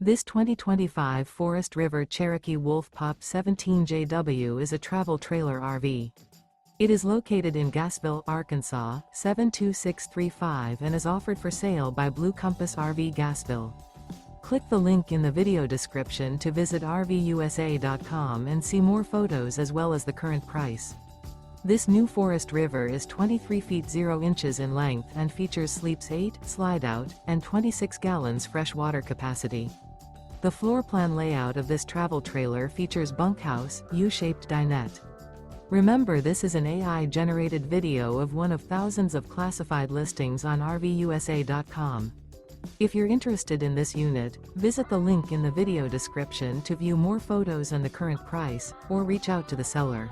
This 2025 Forest River Cherokee Wolf Pup 17JW is a travel trailer RV. It is located in Gassville, Arkansas, 72635 and is offered for sale by Blue Compass RV Gassville. Click the link in the video description to visit RVUSA.com and see more photos as well as the current price. This new Forest River is 23 feet 0 inches in length and features sleeps 8, Slideout, and 26 gallons fresh water capacity. The floor plan layout of this travel trailer features bunkhouse, U-shaped dinette. Remember, this is an AI-generated video of one of thousands of classified listings on RVUSA.com. If you're interested in this unit, visit the link in the video description to view more photos and the current price, or reach out to the seller.